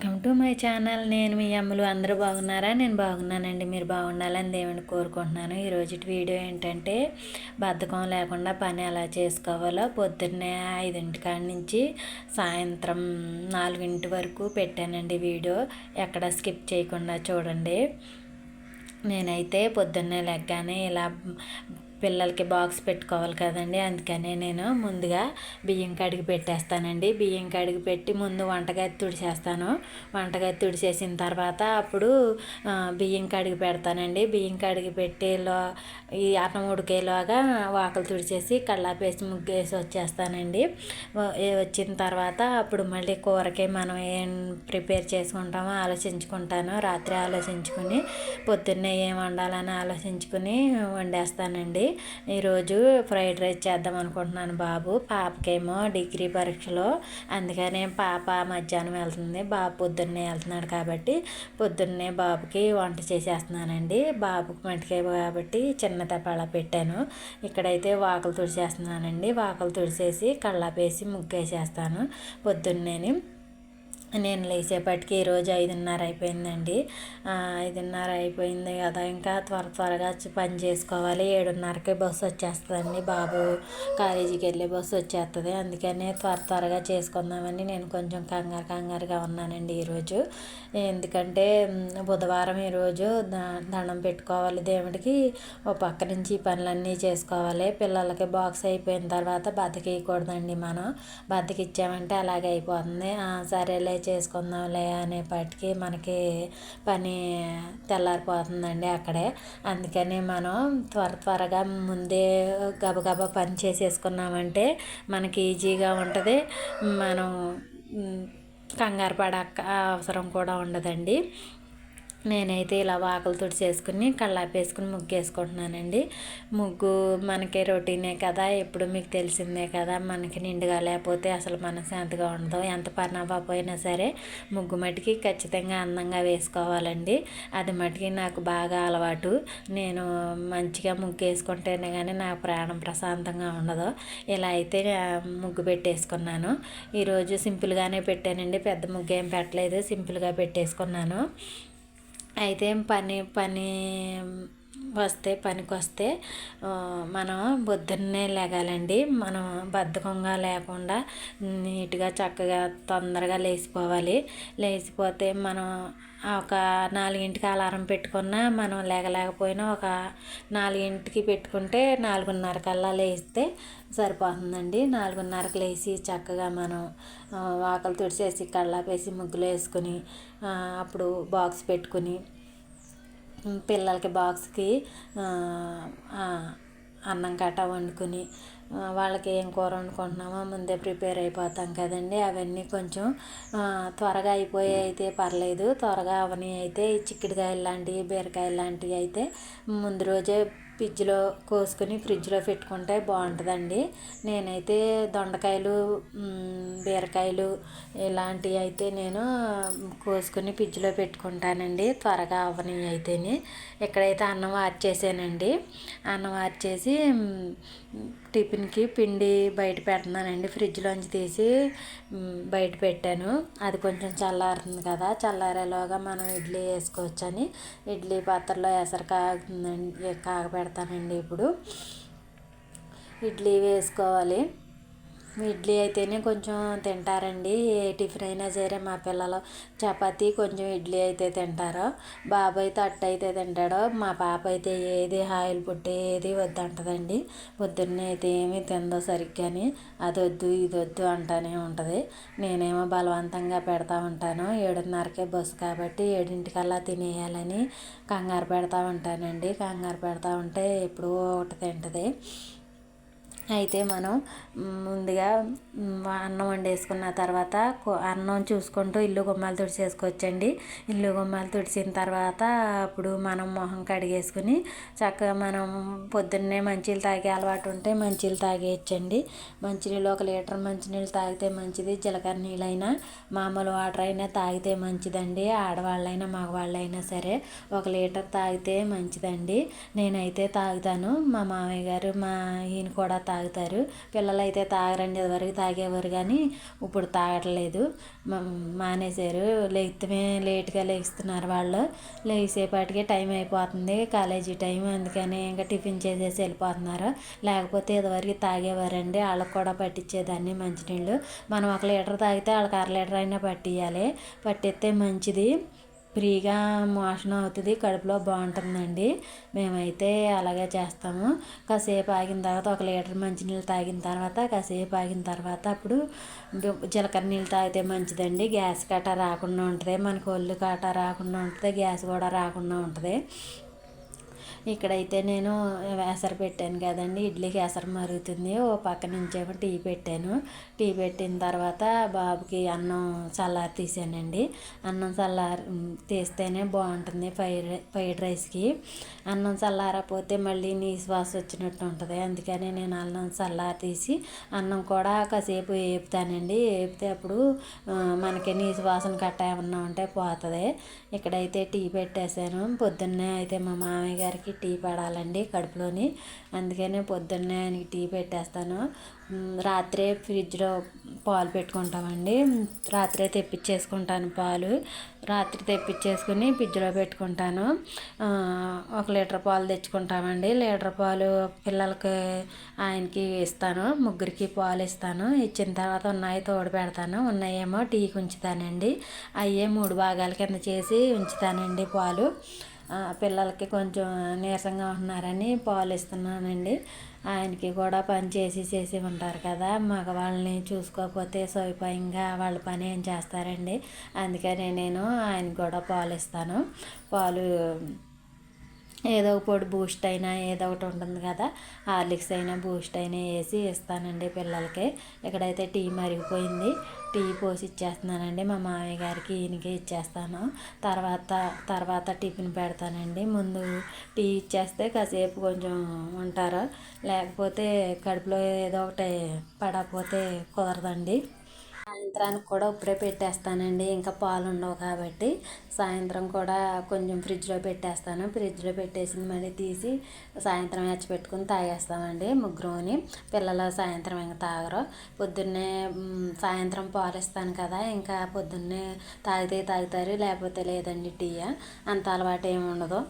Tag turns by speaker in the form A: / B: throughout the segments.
A: Welcome to my channel. నేను మీ అమ్మలు. అందరూ బాగున్నారా? నేను బాగున్నానండి. మీరు బాగుండాలని దేవుని కోరుకుంటున్నాను. ఈరోజు వీడియో ఏంటంటే బద్ధకం లేకుండా పని ఎలా చేసుకోవాలో పొద్దున్నే 5 కాడ నుంచి సాయంత్రం 4 వరకు పెట్టానండి వీడియో. ఎక్కడ స్కిప్ చేయకుండా చూడండి. నేనైతే పొద్దున్నే లెగ్గానే ఇలా పిల్లలకి బాక్స్ పెట్టుకోవాలి కదండి, అందుకనే నేను ముందుగా బియ్యం కడిగి పెట్టేస్తానండి. బియ్యం కడిగి పెట్టి ముందు వంటగది తుడిచేస్తాను. వంటగది తుడిచేసిన తర్వాత అప్పుడు బియ్యం కడిగి పెడతానండి. బియ్యం కడిగి పెట్టేలో ఈ అన్నం ఉడికేలోగా వాకలు తుడిచేసి కళ్ళాపేసి ముగ్గేసి వచ్చేస్తానండి. వచ్చిన తర్వాత అప్పుడు మళ్ళీ కూరకి మనం ఏం ప్రిపేర్ చేసుకుంటామో ఆలోచించుకుంటాను. రాత్రి ఆలోచించుకుని పొద్దున్నే ఏం వండాలని ఆలోచించుకుని వండేస్తానండి. ఈరోజు ఫ్రైడ్ రైస్ చేద్దాం అనుకుంటున్నాను. పాపకేమో డిగ్రీ పరీక్షలో, అందుకనే పాప మధ్యాహ్నం వెళ్తుంది, బాబు పొద్దున్నే వెళ్తున్నాడు కాబట్టి పొద్దున్నే బాబుకి వంట చేసేస్తున్నానండి. బాబుకి మటుకే కాబట్టి చిన్న తపాళ పెట్టాను. ఇక్కడైతే వాకలు తుడిచేస్తున్నానండి. వాకలు తుడిచేసి కళ్ళాపేసి ముగ్గేసేస్తాను పొద్దున్నేని. నేను లేచేపటికి ఈరోజు 5:30 అయిపోయిందండి. 5:30 అయిపోయింది కదా, ఇంకా త్వరగా పని చేసుకోవాలి. 7:30కి బస్సు వచ్చేస్తుందండి. బాబు కాలేజీకి వెళ్ళే బస్సు వచ్చేస్తుంది. అందుకనే త్వరగా చేసుకుందామని నేను కొంచెం కంగారుగా ఉన్నానండి ఈరోజు. ఎందుకంటే బుధవారం ఈరోజు దండం పెట్టుకోవాలి దేవుడికి. ఓ పక్క నుంచి పనులన్నీ చేసుకోవాలి. పిల్లలకి బాక్స్ అయిపోయిన తర్వాత బద్దకియకూడదండి. మనం బద్దకిచ్చామంటే అలాగే అయిపోతుంది. సరేలే చేసుకుందాంలే అనేపాటికి మనకి పని తెల్లారిపోతుందండి అక్కడే. అందుకని మనం త్వరగా ముందే గబగబా పని చేసేసుకున్నామంటే మనకి ఈజీగా ఉంటుంది. మనం కంగారు పడక అవసరం కూడా ఉండదండి. నేనైతే ఇలా వాకలు తుడిచేసుకుని కళ్ళాపేసుకుని ముగ్గేసుకుంటున్నానండి. ముగ్గు మనకి రొటీనే కదా, ఎప్పుడు మీకు తెలిసిందే కదా. మనకి నిండుగా లేకపోతే అసలు మనశ్శాంతిగా ఉండదు. ఎంత పని అవ్వకపోయినా సరే ముగ్గు మటుకి ఖచ్చితంగా అందంగా వేసుకోవాలండి. అది మటుకి నాకు బాగా అలవాటు. నేను మంచిగా ముగ్గు వేసుకుంటేనే కానీ నా ప్రాణం ప్రశాంతంగా ఉండదు. ఇలా అయితే ముగ్గు పెట్టేసుకున్నాను. ఈరోజు సింపుల్గానే పెట్టానండి, పెద్ద ముగ్గు ఏం పెట్టలేదు, సింపుల్గా పెట్టేసుకున్నాను. అయితే పనికి వస్తే మనం పొద్దున్నే లేగాలండి. మనం బద్ధకంగా లేకుండా నీట్గా చక్కగా తొందరగా లేచిపోవాలి. లేచిపోతే మనం ఒక 4కి అలారం పెట్టుకున్నా మనం లేకపోయినా ఒక 4కి పెట్టుకుంటే 4:30 కల్లా లేస్తే సరిపోతుందండి. 4:30కి లేచి చక్కగా మనం వాకలు తుడిచేసి కళ్ళాపేసి ముగ్గులు వేసుకుని అప్పుడు బాక్స్ పెట్టుకుని పిల్లలకి బాక్స్కి అన్నం కట్ట వండుకుని వాళ్ళకి ఏం కూర వండుకుంటున్నామో ముందే ప్రిపేర్ అయిపోతాం కదండి. అవన్నీ కొంచెం త్వరగా అయిపోయి అయితే పర్లేదు. త్వరగా అవని అయితే చిక్కుడుకాయలు లాంటివి, బీరకాయలు లాంటివి అయితే ముందు రోజే ఫ్రిడ్జ్లో కోసుకొని ఫ్రిడ్జ్లో పెట్టుకుంటే బాగుంటుందండి. నేనైతే దొండకాయలు, బీరకాయలు ఇలాంటివి అయితే నేను కోసుకొని ఫ్రిడ్జ్లో పెట్టుకుంటానండి, త్వరగా అవని అయితేనే. ఇక్కడైతే అన్నం వార్చేసానండి. అన్నం వార్చేసి టిఫిన్కి పిండి బయట పెడుతున్నానండి. ఫ్రిడ్జ్లోంచి తీసి బయట పెట్టాను. అది కొంచెం చల్లారుతుంది కదా, చల్లారేలోగా మనం ఇడ్లీ వేసుకోవచ్చని ఇడ్లీ పాత్రలో ఎసరు కాగపెడతానండి. ఇప్పుడు ఇడ్లీ వేసుకోవాలి. ఇడ్లీ అయితేనే కొంచెం తింటారండి. ఏ టిఫిన్ అయినా సరే మా పిల్లలు చపాతీ కొంచెం ఇడ్లీ అయితే తింటారు. బాబు అయితే అట్టు అయితే తింటాడు. మా పాప అయితే ఏది ఆయిల్ ఫుడ్ ఏది వద్దంటదండి. పొద్దున్నే అయితే ఏమీ తిందో సరిగ్గాని, అది వద్దు ఇది వద్దు అంటానే ఉంటుంది. నేనేమో బలవంతంగా పెడతా ఉంటాను. 7:30కే బస్సు కాబట్టి 7 తినేయాలని కంగారు పెడతా ఉంటానండి. కంగారు పెడతా ఉంటే ఎప్పుడూ ఒకటి తింటుంది. అయితే మనం ముందుగా అన్నం వండేసుకున్న తర్వాత అన్నం చూసుకుంటూ ఇల్లు గుమ్మాలు తుడిచేసుకోవచ్చండి. ఇల్లు గుమ్మాలు తుడిచిన తర్వాత అప్పుడు మనం మొహం కడిగేసుకుని చక్కగా మనం పొద్దున్నే మంచినీళ్ళు తాగే అలవాటు ఉంటే మంచినీళ్ళు తాగేయచ్చండి. మంచినీళ్ళు 1 లీటర్ మంచినీళ్ళు తాగితే మంచిది. జీలకర్ర నీళ్ళైనా మామూలు వాటర్ అయినా తాగితే మంచిదండి. ఆడవాళ్ళైనా మగవాళ్ళైనా సరే 1 లీటర్ తాగితే మంచిదండి. నేనైతే తాగుతాను. మా మామయ్య గారు ఈయన కూడా తాగుతారు. పిల్లలు అయితే తాగరండి, ఇదివరకు తాగేవారు కానీ ఇప్పుడు తాగట్లేదు, మానేశారు. లేస్తమే లేట్గా లేస్తున్నారు వాళ్ళు. లేచేపాటికే టైం అయిపోతుంది, కాలేజీ టైం, అందుకని ఇంకా టిఫిన్ చేసేసి వెళ్ళిపోతున్నారు. లేకపోతే ఇదివరకు తాగేవారండి, వాళ్ళకి కూడా పట్టించేదాన్ని మంచినీళ్ళు. మనం 1 లీటర్ తాగితే వాళ్ళకి 1/2 లీటర్ అయినా పట్టిస్తే మంచిది, ఫ్రీగా మోషన్ అవుతుంది, కడుపులో బాగుంటుందండి. మేమైతే అలాగే చేస్తాము. కాసేపు ఆగిన తర్వాత 1 లీటర్ మంచినీళ్ళు తాగిన తర్వాత కాసేపు ఆగిన తర్వాత అప్పుడు జీలకర్ర నీళ్ళు తాగితే మంచిదండి. గ్యాస్ కట్ట రాకుండా ఉంటుంది, మనకు ఒళ్ళు కట్ట రాకుండా ఉంటుంది, గ్యాస్ కూడా రాకుండా ఉంటుంది. ఇక్కడైతే నేను ఎసరు పెట్టాను కదండి, ఇడ్లీకి ఎసరు మరుగుతుంది. ఓ పక్క నుంచేమో టీ పెట్టాను. టీ పెట్టిన తర్వాత బాబుకి అన్నం చల్లారి తీసానండి. అన్నం తీస్తేనే బాగుంటుంది ఫ్రైడ్ రైస్కి. అన్నం చల్లారపోతే మళ్ళీ నీసు వాసన వచ్చినట్టు ఉంటుంది, అందుకని నేను అన్నం చల్లారి తీసి అన్నం కూడా కాసేపు వేపుతానండి. వేపితే అప్పుడు మనకి నీసు వాసన కట్ట ఏమన్నా ఉంటే పోతుంది. ఇక్కడైతే టీ పెట్టేశాను. పొద్దున్నే అయితే మా మామయ్య గారికి టీ పడాలండి కడుపులోని, అందుకనే పొద్దున్నే ఆయనకి టీ పెట్టేస్తాను. రాత్రే ఫ్రిడ్జ్లో పాలు పెట్టుకుంటామండి, రాత్రే తెప్పించేసుకుంటాను పాలు. రాత్రి తెప్పించేసుకుని ఫ్రిడ్జ్లో పెట్టుకుంటాను. 1 లీటర్ పాలు తెచ్చుకుంటామండి. లీటర్ పాలు పిల్లలకి ఆయనకి ఇస్తాను, ముగ్గురికి పాలు ఇస్తాను. ఇచ్చిన తర్వాత ఉన్నాయి తోడు పెడతాను, ఉన్నాయేమో టీకి ఉంచుతానండి. అయ్యే 3 భాగాల కింద చేసి ఉంచుతానండి పాలు. పిల్లలకి కొంచెం నీరసంగా ఉంటున్నారని పాలు ఇస్తున్నానండి. ఆయనకి కూడా పని చేసి ఉంటారు కదా, మగవాళ్ళని చూసుకోకపోతే సౌకర్యంగా వాళ్ళ పని ఏం చేస్తారండి, అందుకని నేను ఆయనకి కూడా పాలు ఇస్తాను. పాలు ఏదో ఒక పొడి బూస్ట్ అయినా ఏదో ఒకటి ఉంటుంది కదా, హార్లిక్స్ అయినా బూస్ట్ అయినా వేసి ఇస్తానండి పిల్లలకి. ఇక్కడైతే టీ మరిగిపోయింది, టీ పోసి ఇచ్చేస్తున్నానండి. మా మామయ్య గారికి ఈయనకి ఇచ్చేస్తాను. తర్వాత టిఫిన్ పెడతానండి. ముందు టీ ఇచ్చేస్తే కాసేపు కొంచెం ఉంటారు, లేకపోతే కడుపులో ఏదో ఒకటి పడకపోతే కుదరదండి. సాయంత్రానికి కూడా ఇప్పుడే పెట్టేస్తానండి, ఇంకా పాలు ఉండవు కాబట్టి. సాయంత్రం కూడా కొంచెం ఫ్రిడ్జ్లో పెట్టేస్తాను. ఫ్రిడ్జ్లో పెట్టేసి మళ్ళీ తీసి సాయంత్రం పెట్టుకుని తాగేస్తామండి ముగ్గురుని. పిల్లలు సాయంత్రం ఇంకా తాగరు. పొద్దున్నే సాయంత్రం పాలు ఇస్తాను కదా, ఇంకా పొద్దున్నే తాగితే తాగుతారు, లేకపోతే లేదండి. టీ అంత అలవాటు ఏమి ఉండదు,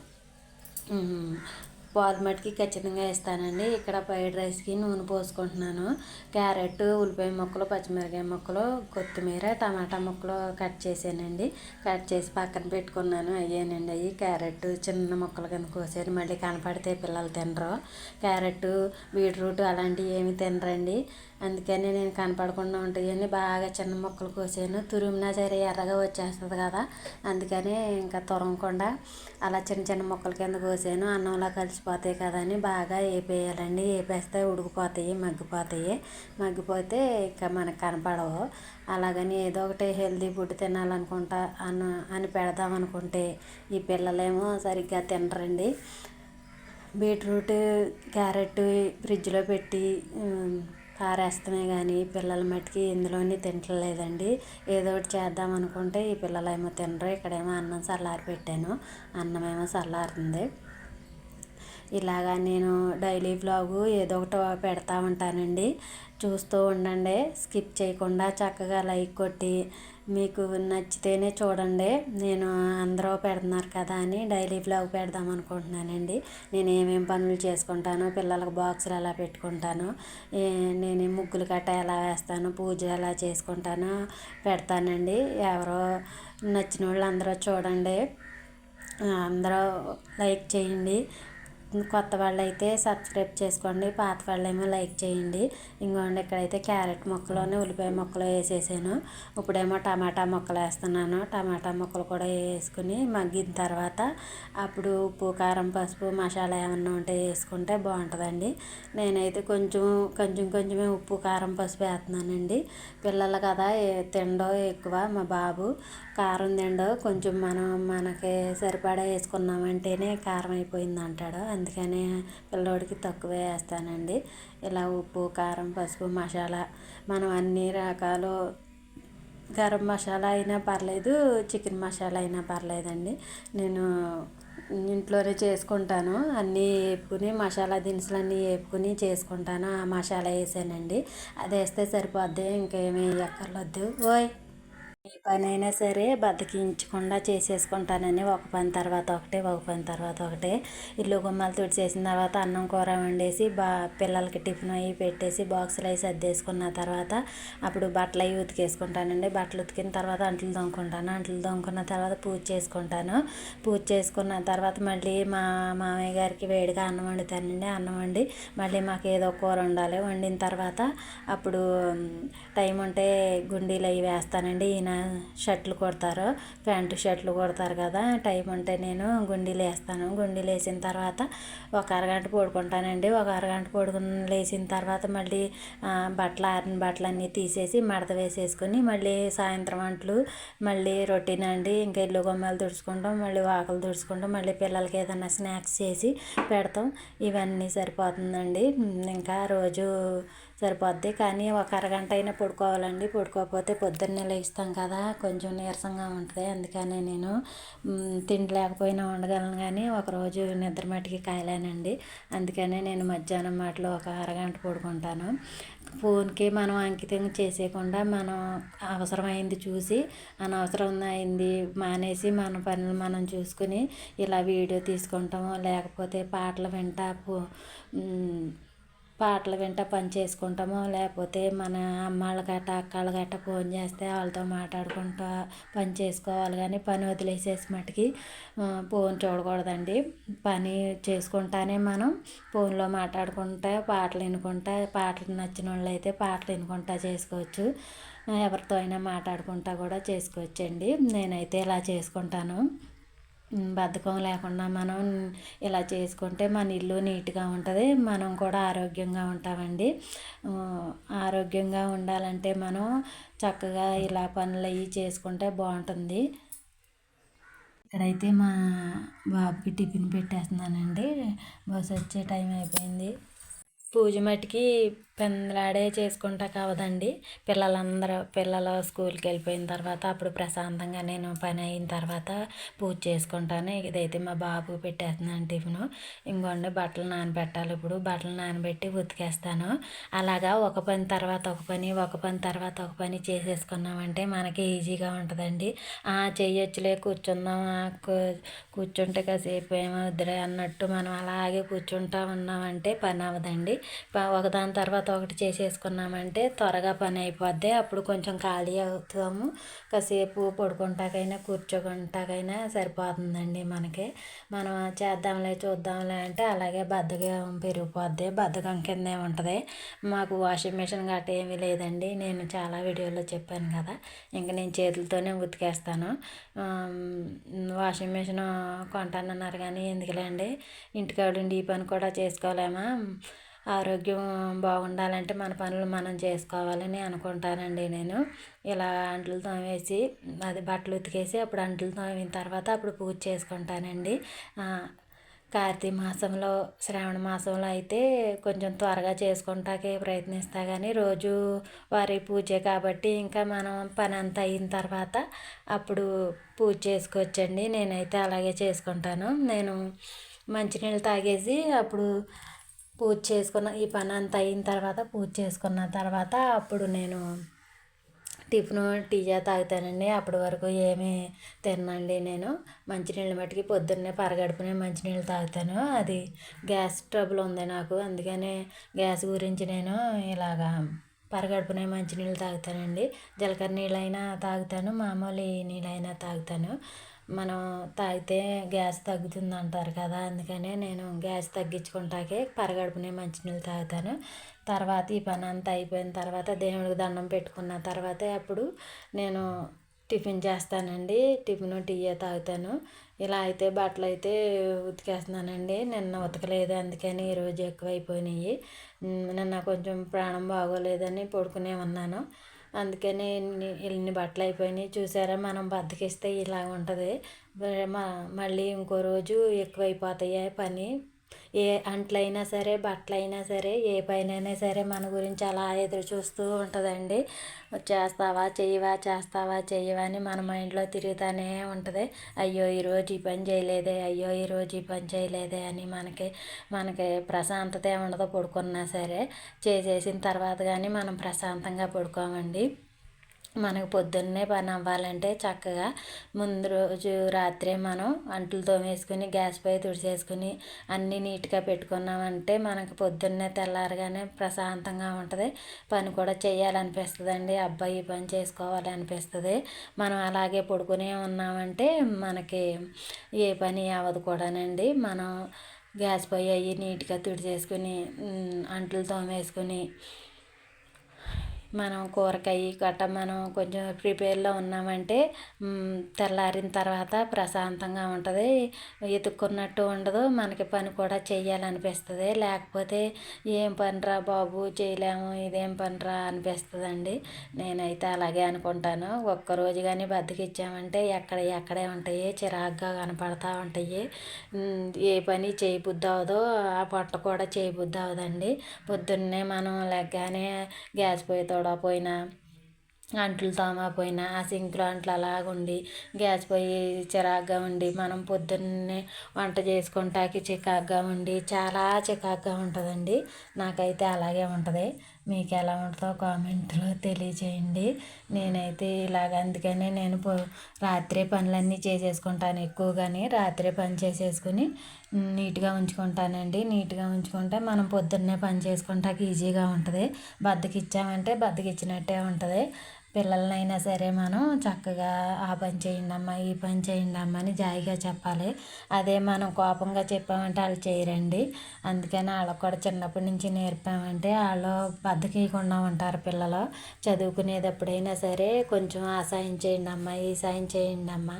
A: పాలు మట్టుకి ఖచ్చితంగా ఇస్తానండి. ఇక్కడ ఫ్రైడ్ రైస్కి నూనె పోసుకుంటున్నాను. క్యారెట్, ఉల్లిపాయ ముక్కలు, పచ్చిమిరకాయ ముక్కలు, కొత్తిమీర, టమాటా ముక్కలు కట్ చేసానండి. కట్ చేసి పక్కన పెట్టుకున్నాను. అయ్యానండి అవి. క్యారెట్ చిన్న ముక్కలు కింద కోసాను, మళ్ళీ కనపడితే పిల్లలు తినరు. క్యారెట్, బీట్రూట్ అలాంటివి ఏమి తినరండి, అందుకని నేను కనపడకుండా ఉంటాయని బాగా చిన్న ముక్కలు కోసాను. తురిమినా సరే ఎర్రగా వచ్చేస్తుంది కదా, అందుకని ఇంకా తురమకుండా అలా చిన్న చిన్న ముక్కల కింద కోసాను. అన్నంలో కలిసిపోతాయి కదా అని బాగా వేపేయాలండి. వేపేస్తే ఉడికిపోతాయి, మగ్గిపోతే ఇంకా మనకు కనపడవు. అలాగని ఏదో ఒకటి హెల్తీ ఫుడ్ తినాలనుకుంటా అని పెడదామనుకుంటే ఈ పిల్లలేమో సరిగ్గా తినరండి. బీట్రూట్, క్యారెట్ ఫ్రిడ్జ్లో పెట్టి పారేస్తమే కానీ పిల్లల మట్టుకి ఇందులోని తింటలేదండి. ఏదో ఒకటి చేద్దాం అనుకుంటే ఈ పిల్లలేమో తినరు. ఇక్కడేమో అన్నం చల్లారి పెట్టాను, అన్నమేమో చల్లారుతుంది. ఇలాగా నేను డైలీ వ్లాగు ఏదో ఒకటి పెడతా ఉంటానండి, చూస్తూ ఉండండి, స్కిప్ చేయకుండా చక్కగా లైక్ కొట్టి మీకు నచ్చితేనే చూడండి. నేను అందరూ పెడుతున్నారు కదా అని డైలీ వ్లాగ్ పెడదాం అనుకుంటున్నానండి. నేను ఏమేమి పనులు చేసుకుంటాను, పిల్లలకు బాక్సులు ఎలా పెట్టుకుంటాను, నేను ముగ్గులు గట్ట ఎలా వేస్తాను, పూజ ఎలా చేసుకుంటానో పెడతానండి. ఎవరో నచ్చిన వాళ్ళు అందరూ చూడండి, అందరూ లైక్ చేయండి. కొత్త వాళ్ళు అయితే సబ్స్క్రైబ్ చేసుకోండి, పాత వాళ్ళేమో లైక్ చేయండి. ఇంకోండి ఇక్కడైతే క్యారెట్ ముక్కలోనే ఉల్లిపాయ ముక్కలు వేసేసాను. ఇప్పుడేమో టమాటా ముక్కలు వేస్తున్నాను. టమాటా ముక్కలు కూడా వేసుకుని మగ్గిన తర్వాత అప్పుడు ఉప్పు, కారం, పసుపు, మసాలా ఏమన్నా ఉంటే వేసుకుంటే బాగుంటుందండి. నేనైతే కొంచెమే ఉప్పు, కారం, పసుపు వేస్తున్నానండి. పిల్లలు కదా తినడో ఎక్కువ, మా బాబు కారం తినడో, కొంచెం మనకి సరిపడా వేసుకున్నామంటేనే కారం అయిపోయింది అంటాడు, అందుకని పిల్లోడికి తక్కువే వేస్తానండి. ఇలా ఉప్పు, కారం, పసుపు, మసాలా మనం అన్ని రకాలు, గరం మసాలా అయినా పర్లేదు, చికెన్ మసాలా అయినా పర్లేదండి. నేను ఇంట్లోనే చేసుకుంటాను. అన్నీ వేపుకుని మసాలా దినుసులన్నీ వేపుకుని చేసుకుంటాను. ఆ మసాలా వేసానండి, అది వేస్తే సరిపోద్ది, ఇంకేమీ ఎక్కర్లొద్దు. ఓయ్ ఏ పనైనా సరే బద్దకించకుండా చేసేసుకుంటానని, ఒక పని తర్వాత ఒకటి, ఒక పని తర్వాత ఒకటి. ఇల్లు గుమ్మాలు తుడిచేసిన తర్వాత అన్నం కూర వండేసి పిల్లలకి టిఫిన్ అవి పెట్టేసి బాక్సులు అవి సర్దేసుకున్న తర్వాత అప్పుడు బట్టలు అవి ఉతికేసుకుంటానండి. బట్టలు ఉతికిన తర్వాత అంట్లు తోముకుంటాను. అంట్లు తోముకున్న తర్వాత పూజ చేసుకుంటాను. పూజ చేసుకున్న తర్వాత మళ్ళీ మా మామయ్య గారికి వేడిగా అన్నం వండుతానండి. అన్నం వండి మళ్ళీ మాకు ఏదో కూర వండాలి. వండిన తర్వాత అప్పుడు టైం ఉంటే గుండీలు అవి వేస్తానండి. ఈయన షర్ట్లు కుడతారు, ప్యాంటు షర్ట్లు కుడతారు కదా, టైం ఉంటే నేను గుండీలు వేస్తాను. గుండీలు వేసిన తర్వాత ఒక అరగంట పడుకుంటానండి. ఒక అరగంట పడుకుని లేచిన తర్వాత మళ్ళీ ఆరిన బట్టలన్నీ తీసేసి మడత వేసేసుకొని మళ్ళీ సాయంత్రం అంట్లు మళ్ళీ రొటీన్ అండి. ఇంకా ఇల్లు గుమ్మాలు తుడుచుకుంటాం, మళ్ళీ వాకలు తుడుచుకుంటాం, మళ్ళీ పిల్లలకి ఏదైనా స్నాక్స్ చేసి పెడతాం. ఇవన్నీ సరిపోతుందండి. ఇంకా రోజు సరిపోద్ది. కానీ ఒక అరగంట అయినా పడుకోవాలండి. పడుకోకపోతే పొద్దున్నే లేస్తాం కదా, కొంచెం నీరసంగా ఉంటుంది. అందుకనే నేను తిండి లేకపోయినా ఉండగలను, కానీ ఒకరోజు నిద్ర మట్టికి కాయలేనండి. అందుకనే నేను మధ్యాహ్నం మాటలో ఒక అరగంట పడుకుంటాను. ఫోన్కి మనం అంకితం చేసేయకుండా మనం అవసరమైంది చూసి, అనవసరం అయింది మానేసి మన పనులు మనం చూసుకుని ఇలా వీడియో తీసుకుంటాము, లేకపోతే పాటలు వింటా పని చేసుకుంటాము, లేకపోతే మన అమ్మాళ్ళ గట్ట అక్కళ్ళ గట్ట ఫోన్ చేస్తే వాళ్ళతో మాట్లాడుకుంటా పని చేసుకోవాలి. కానీ పని వదిలేసేసి మట్టుకి ఫోన్ చూడకూడదండి. పని చేసుకుంటానే మనం ఫోన్లో మాట్లాడుకుంటా పాటలు వినుకుంటా, పాటలు నచ్చిన వాళ్ళు అయితే పాటలు వినుకుంటా చేసుకోవచ్చు. ఎవరితో అయినా మాట్లాడుకుంటా కూడా చేసుకోవచ్చండి. నేనైతే ఇలా చేసుకుంటాను. బద్ధకం లేకుండా మనం ఇలా చేసుకుంటే మన ఇల్లు నీట్గా ఉంటుంది, మనం కూడా ఆరోగ్యంగా ఉంటామండి. ఆరోగ్యంగా ఉండాలంటే మనం చక్కగా ఇలా పనులు అవి చేసుకుంటే బాగుంటుంది. ఇక్కడైతే మా బాబుకి టిఫిన్ పెట్టేస్తున్నానండి. బస్ వచ్చే టైం అయిపోయింది. పూజ మట్టుకి పెందలాడే చేసుకుంటా కావదండి. పిల్లలు స్కూల్కి వెళ్ళిపోయిన తర్వాత అప్పుడు ప్రశాంతంగా నేను పని అయిన తర్వాత పూజ చేసుకుంటాను. ఇదైతే మా బాబు పెట్టేస్తున్నాను టిఫిను. ఇంకోండి బట్టలు నానబెట్టాలి. ఇప్పుడు బట్టలు నానబెట్టి ఉతికేస్తాను. అలాగా ఒక పని తర్వాత ఒక పని, ఒక పని తర్వాత ఒక పని చేసేసుకున్నామంటే మనకి ఈజీగా ఉంటుందండి. చేయొచ్చులే, కూర్చుందామా, కూర్చుంటే కాసేపు ఏమవుద్దిలే అన్నట్టు మనం అలాగే కూర్చుంటా ఉన్నామంటే పని అవ్వదండి. ఒకదాని తర్వాత ఒకటి చేసేసుకున్నామంటే త్వరగా పని అయిపోద్ది. అప్పుడు కొంచెం ఖాళీ అవుతాము. కాసేపు పడుకుంటాకైనా కూర్చోకుంటాకైనా సరిపోతుందండి మనకి. మనం చేద్దాంలే చూద్దాంలే అంటే అలాగే బద్ధకం పెరిగిపోద్ది. బద్ధకం కిందే ఉంటుంది. మాకు వాషింగ్ మిషన్ గట్ట ఏమీ లేదండి. నేను చాలా వీడియోలో చెప్పాను కదా, ఇంక నేను చేతులతోనే ఉతికేస్తాను. వాషింగ్ మిషన్ కొంటానన్నారు కానీ ఎందుకులేండి, ఇంటికాడుండి ఈ పని కూడా చేసుకోలేమా, ఆరోగ్యం బాగుండాలంటే మన పనులు మనం చేసుకోవాలని అనుకుంటానండి నేను. ఇలా అంట్లు తోమేసి అది బట్టలు ఉతికేసి అప్పుడు అంట్లు తోమిన తర్వాత అప్పుడు పూజ చేసుకుంటానండి. కార్తీక మాసంలో, శ్రావణ మాసంలో అయితే కొంచెం త్వరగా చేసుకుంటాకే ప్రయత్నిస్తా, కానీ రోజు వారి పూజే కాబట్టి ఇంకా మనం పని అంతా అయిన తర్వాత అప్పుడు పూజ చేసుకోవచ్చండి. నేనైతే అలాగే చేసుకుంటాను. నేను మంచినీళ్ళు తాగేసి అప్పుడు పూజ చేసుకున్న ఈ పని అంతా అయిన తర్వాత పూజ చేసుకున్న తర్వాత అప్పుడు నేను టిఫిన్ టీయా తాగుతానండి. అప్పటి వరకు ఏమీ తినండి. నేను మంచినీళ్ళు మట్టుకి పొద్దున్నే పరగడుపునే మంచినీళ్ళు తాగుతాను. అది గ్యాస్ ట్రబుల్ ఉంది నాకు, అందుకనే గ్యాస్ గురించి నేను ఇలాగా పరగడుపునే మంచినీళ్ళు తాగుతానండి. జీలకర్ర నీళ్ళైనా తాగుతాను, మామూలు నీళ్ళైనా తాగుతాను. మనం తాగితే గ్యాస్ తగ్గుతుంది అంటారు కదా, అందుకనే నేను గ్యాస్ తగ్గించుకుంటాకే పరగడుపునే మంచినీళ్ళు తాగుతాను. తర్వాత ఈ పని అంతా అయిపోయిన తర్వాత దేవుడికి దండం పెట్టుకున్న తర్వాతే అప్పుడు నేను టిఫిన్ చేస్తానండి. టిఫిన్ టీ తాగుతాను. ఇలా అయితే బట్టలు అయితే ఉతికేస్తున్నానండి. నిన్న ఉతకలేదు, అందుకని ఈరోజు ఎక్కువైపోయినాయి. నిన్న కొంచెం ప్రాణం బాగోలేదని పడుకునే ఉన్నాను, అందుకని ఇన్ని బట్టలు అయిపోయినాయి. చూసారా, మనం బద్దకిస్తే ఇలా ఉంటుంది. మళ్ళీ ఇంకో రోజు ఎక్కువైపోతాయి పని. ఏ అంట్లైనా సరే, బట్టలైనా సరే, ఏ పనైనా సరే మన గురించి అలా ఎదురు చూస్తూ ఉంటుందండి. చేస్తావా చెయ్యవా, చేస్తావా చెయ్యవా అని మన మైండ్లో తిరుగుతూనే ఉంటుంది. అయ్యో ఈరోజు ఈ పని చేయలేదే, అయ్యో ఈరోజు ఈ పని చేయలేదే అని మనకి ప్రశాంతత ఉండదు. పడుకున్నా సరే చేసేసిన తర్వాత కానీ మనం ప్రశాంతంగా పడుకోమండి. మనకు పొద్దున్నే పని అవ్వాలంటే చక్కగా ముందు రోజు రాత్రే మనం అంట్లు తోమేసుకుని గ్యాస్ పొయ్యి తుడిచేసుకుని అన్నీ నీట్గా పెట్టుకున్నామంటే మనకు పొద్దున్నే తెల్లారగానే ప్రశాంతంగా ఉంటుంది. పని కూడా చేయాలనిపిస్తుందండి. అబ్బాయి ఈ పని చేసుకోవాలి అనిపిస్తుంది. మనం అలాగే పడుకునే ఉన్నామంటే మనకి ఏ పని అవ్వదు కూడానండి. మనం గ్యాస్ పొయ్యి అవి నీట్గా తుడిచేసుకుని అంట్లు తోమేసుకుని మనం కూరకాయ గట్ట మనం కొంచెం ప్రిపేర్లో ఉన్నామంటే తెల్లారిన తర్వాత ప్రశాంతంగా ఉంటుంది. ఎతుక్కున్నట్టు ఉండదు. మనకి పని కూడా చెయ్యాలనిపిస్తుంది. లేకపోతే ఏం పనిరా బాబు చేయలేము, ఇదేం పనిరా అనిపిస్తుందండి. నేనైతే అలాగే అనుకుంటాను. ఒక్కరోజు కానీ బద్దకిచ్చామంటే ఎక్కడే ఉంటాయి, చిరాగ్గా కనపడతా ఉంటాయి. ఏ పని చేయబుద్ధి అవ్వదో, ఆ పొట్ట కూడా చేయబుద్ధి అవ్వదండి. పొద్దున్నే మనం లెగ్గానే గ్యాస్ పొయ్యి తోడకపోయినా, అంట్లు తోమకపోయినా ఆ సింక్లో అంట్లు అలాగుండి గ్యాస్ పొయ్యి చిరాగ్గా ఉండి మనం పొద్దున్నే వంట చేసుకుంటాకి చికాగ్గా ఉండి చాలా చికాగ్గా ఉంటుందండి. నాకైతే అలాగే ఉంటుంది. మీకు ఎలా ఉంటుందో కామెంట్లో తెలియజేయండి. నేనైతే అందుకనే నేను రాత్రే పనులన్నీ చేసేసుకుంటాను. ఎక్కువగానే రాత్రే పని చేసేసుకుని నీట్గా ఉంచుకుంటానండి. నీట్గా ఉంచుకుంటే మనం పొద్దున్నే పని చేసుకుంటాకి ఈజీగా ఉంటుంది. బద్దకిచ్చామంటే బద్దకిచ్చినట్టే ఉంటుంది. పిల్లలనైనా సరే మనం చక్కగా ఆ పని చేయండి అమ్మ, ఈ పని చేయండి అమ్మ అని జాయిగా చెప్పాలి. అదే మనం కోపంగా చెప్పామంటే వాళ్ళు చేయరండి. అందుకని వాళ్ళకు కూడా చిన్నప్పటి నుంచి నేర్పామంటే వాళ్ళు బద్దకీయకుండా ఉంటారు. పిల్లలు చదువుకునేటప్పుడైనా సరే కొంచెం ఆ సాయం చేయండి అమ్మ, ఈ సాయం చేయండి అమ్మ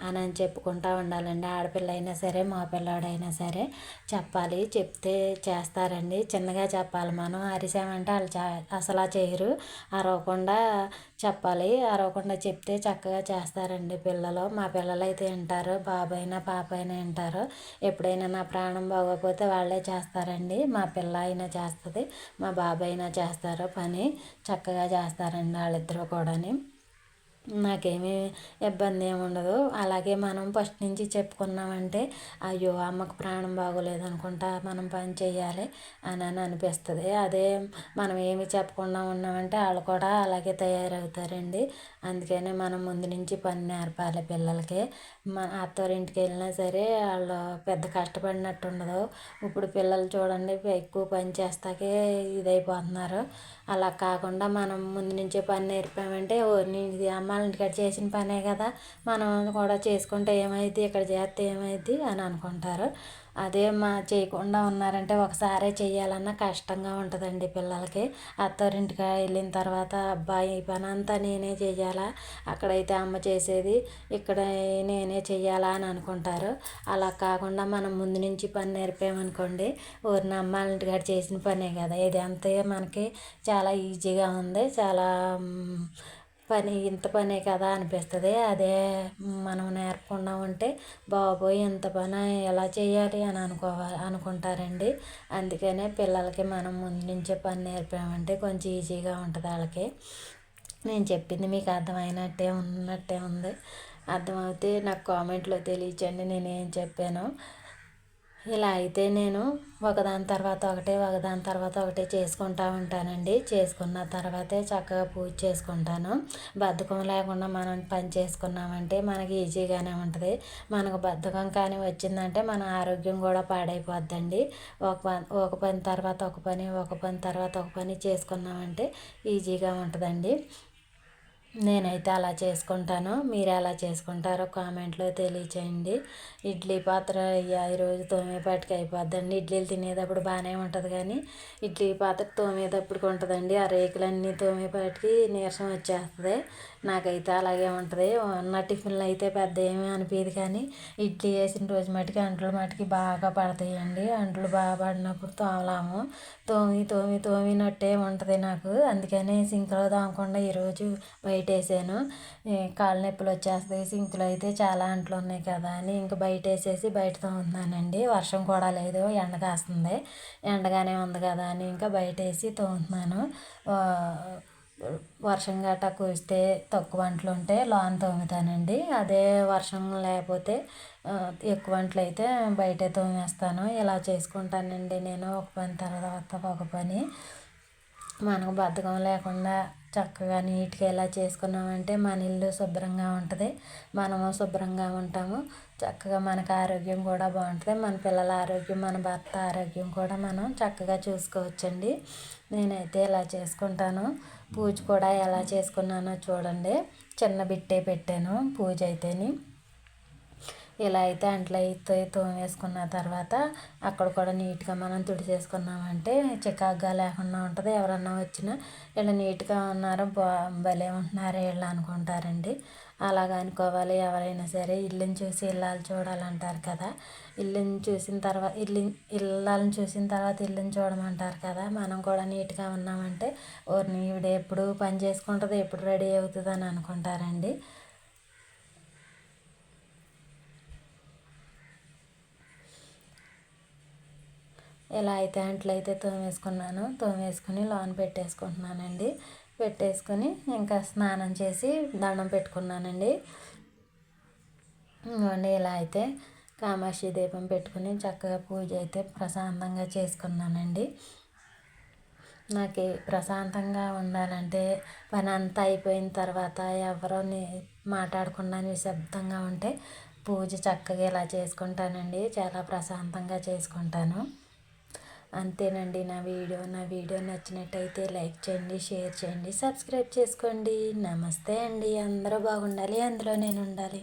A: అని చెప్పుకుంటూ ఉండాలండి. ఆడపిల్ల అయినా సరే మా పిల్లాడైనా సరే చెప్పాలి. చెప్తే చేస్తారండి. చిన్నగా చెప్పాలి. మనం అరిసామంటే వాళ్ళు అసలు చేయరు. అరవకుండా చెప్పాలి. అరవకుండా చెప్తే చక్కగా చేస్తారండి పిల్లలు. మా పిల్లలు అయితే వింటారు. బాబైనా పాప అయినా వింటారు. ఎప్పుడైనా నా ప్రాణం బాగోకపోతే వాళ్ళే చేస్తారండి. మా పిల్ల అయినా చేస్తుంది, మా బాబాయ్ అయినా చేస్తారు. పని చక్కగా చేస్తారండి వాళ్ళిద్దరూ కూడాని. నాకేమీ ఇబ్బంది ఏమి ఉండదు. అలాగే మనం ఫస్ట్ నుంచి చెప్పుకున్నామంటే అయ్యో అమ్మకు ప్రాణం బాగోలేదు అనుకుంటా మనం పని చేయాలి అని అనిపిస్తుంది. అదే మనం ఏమి చెప్పకుండా ఉన్నామంటే వాళ్ళు కూడా అలాగే తయారవుతారండి. అందుకనే మనం ముందు నుంచి పని నేర్పాలి పిల్లలకి. మన అత్తవారింటికి వెళ్ళినా సరే వాళ్ళు పెద్ద కష్టపడినట్టు ఉండదు. ఇప్పుడు పిల్లలు చూడండి ఎక్కువ పని చేస్తాకే ఇదైపోతున్నారు. అలా కాకుండా మనం ముందు నుంచే పని నేర్పామంటే ఇది అమ్మాళ్ళ ఇంటికాడ చేసిన పనే కదా, మనం కూడా చేసుకుంటే ఏమైద్ది, ఇక్కడ చేస్తే ఏమైద్ది అని అనుకుంటారు. అదే చేయకుండా ఉన్నారంటే ఒకసారే చేయాలన్నా కష్టంగా ఉంటుందండి పిల్లలకి. అత్తవారింటికి వెళ్ళిన తర్వాత అబ్బాయి ఈ పని అంతా నేనే చెయ్యాలా, అక్కడైతే అమ్మ చేసేది, ఇక్కడ నేనే చెయ్యాలా అని అనుకుంటారు. అలా కాకుండా మనం ముందు నుంచి పని నేర్పామనుకోండి, ఊరిని అమ్మాళ్ళ ఇంటికాడ చేసిన పనే కదా, ఇది అంతే మనకి చాలా ఈజీగా ఉంది. చాలా పని ఇంత పనే కదా అనిపిస్తుంది. అదే మనం నేర్పకుండా ఉంటే బాబోయ్ ఇంత పని ఎలా చేయాలి అని అనుకుంటారండి. అందుకనే పిల్లలకి మనం ముందు నుంచే పని నేర్పామంటే కొంచెం ఈజీగా ఉంటుంది వాళ్ళకి. నేను చెప్పింది మీకు అర్థమైనట్టే ఉన్నట్టే ఉంది. అర్థమైతే నాకు కామెంట్లో తెలియచేయండి నేనేం చెప్పానో. ఇలా అయితే నేను ఒకదాని తర్వాత ఒకటే చేసుకుంటూ ఉంటానండి. చేసుకున్న తర్వాతే చక్కగా పూజ చేసుకుంటాను. బద్ధకం లేకుండా మనం పని చేసుకున్నామంటే మనకి ఈజీగానే ఉంటుంది. మనకు బద్ధకం కానీ వచ్చిందంటే మన ఆరోగ్యం కూడా పాడైపోద్దండి. ఒక పని తర్వాత ఒక పని చేసుకున్నామంటే ఈజీగా ఉంటుందండి. నేనైతే అలా చేసుకుంటాను. మీరు ఎలా చేసుకుంటారో కామెంట్లో తెలియచేయండి. ఇడ్లీ పాత్ర ఈరోజు తోమేపాటికి అయిపోద్దండి. ఇడ్లీలు తినేటప్పుడు బాగానే ఉంటుంది కానీ ఇడ్లీ పాత్ర తోమేటప్పటికి ఉంటుందండి. ఆ రేకులన్నీ తోమేపాటికి నీరసం వచ్చేస్తుంది. నాకైతే అలాగే ఉంటుంది. ఉన్న టిఫిన్లు అయితే పెద్ద ఏమీ అనిపించదు, కానీ ఇడ్లీ వేసిన రోజు మటుకి అంట్లు మటుకి బాగా పడతాయండి. అంట్లు బాగా పడినప్పుడు తోమలాము. తోమినట్టే ఉంటుంది నాకు. అందుకని సింక్లో తోమకుండా ఈరోజు బయట వేసాను. కాళ్ళ నొప్పులు వచ్చేస్తాయి, సింక్లో అయితే చాలా అంట్లు ఉన్నాయి కదా అని ఇంకా బయట వేసేసి బయట తోముతున్నానండి. వర్షం కూడా లేదు, ఎండ కాస్తుంది. ఎండగానే ఉంది కదా అని ఇంకా బయట వేసి తోముతున్నాను. వర్షం గట్ట కురిస్తే తక్కువ అంట్లు ఉంటే లోన తోముతానండి. అదే వర్షం లేకపోతే ఎక్కువ అంట్లు అయితే బయటే తోమేస్తాను. ఇలా చేసుకుంటానండి నేను, ఒక పని తర్వాత ఒక పని. మనకు బద్ధకం లేకుండా చక్కగా నీట్గా ఇలా చేసుకున్నామంటే మన ఇల్లు శుభ్రంగా ఉంటుంది, మనము శుభ్రంగా ఉంటాము. చక్కగా మనకు ఆరోగ్యం కూడా బాగుంటుంది. మన పిల్లల ఆరోగ్యం, మన భర్త ఆరోగ్యం కూడా మనం చక్కగా చూసుకోవచ్చండి. నేనైతే ఇలా చేసుకుంటాను. పూజ కూడా ఎలా చేసుకున్నానో చూడండి. చిన్న బిట్టే పెట్టాను పూజ అయితేని. ఇలా అయితే అంట్లు అయితే తోమేసుకున్న తర్వాత అక్కడ కూడా నీట్గా మనం తుడిచేసుకున్నామంటే చికాగ్గా లేకుండా ఉంటుంది. ఎవరన్నా వచ్చినా ఇలా నీట్గా ఉన్నారు, భలే ఉంటున్నారు వీళ్ళు అనుకుంటారండి. అలాగ అనుకోవాలి ఎవరైనా సరే. ఇల్లుని చూసి ఇల్లాలు చూడాలంటారు కదా. ఇల్లుని చూసిన తర్వాత ఇల్లాలను చూసిన తర్వాత ఇల్లుని చూడమంటారు కదా. మనం కూడా నీట్గా ఉన్నామంటే ఓర్ని ఈవిడ ఎప్పుడు పని చేసుకుంటుంది, ఎప్పుడు రెడీ అవుతుంది అని అనుకుంటారండి. ఇలా అయితే అంట్లు అయితే తోమేసుకుని లోన పెట్టేసుకుంటున్నానండి. పెట్టేసుకొని ఇంకా స్నానం చేసి దండం పెట్టుకున్నానండి. ఇలా అయితే కామాక్షి దీపం పెట్టుకుని చక్కగా పూజ అయితే ప్రశాంతంగా చేసుకున్నానండి. నాకు ప్రశాంతంగా ఉండాలంటే పని అంతా అయిపోయిన తర్వాత ఎవరోని మాట్లాడకుండా నిశ్శబ్దంగా ఉంటే పూజ చక్కగా ఇలా చేసుకుంటానండి. చాలా ప్రశాంతంగా చేసుకుంటాను. అంతేనండి నా వీడియో నచ్చినట్టయితే లైక్ చేయండి, షేర్ చేయండి, సబ్స్క్రైబ్ చేసుకోండి. నమస్తే అండి. అందరూ బాగుండాలి, అందులో నేను ఉండాలి.